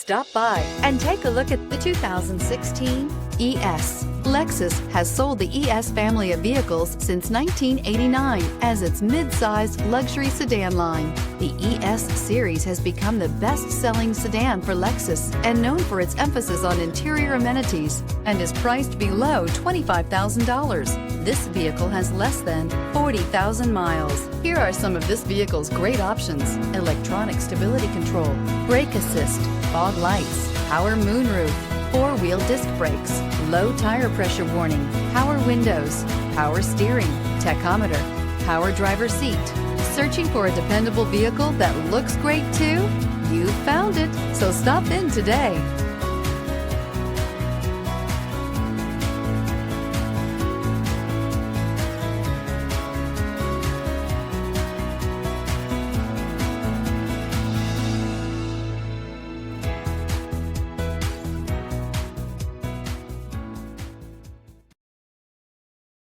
Stop by and take a look at the 2016 ES. Lexus has sold the ES family of vehicles since 1989 as its mid-sized luxury sedan line. The ES series has become the best-selling sedan for Lexus and known for its emphasis on interior amenities and is priced below $25,000. This vehicle has less than 40,000 miles. Here are some of this vehicle's great options: electronic stability control, brake assist, fog lights, power moonroof, four-wheel disc brakes, low tire pressure warning, power windows, power steering, tachometer, power driver seat. Searching for a dependable vehicle that looks great too? You found it, so stop in today.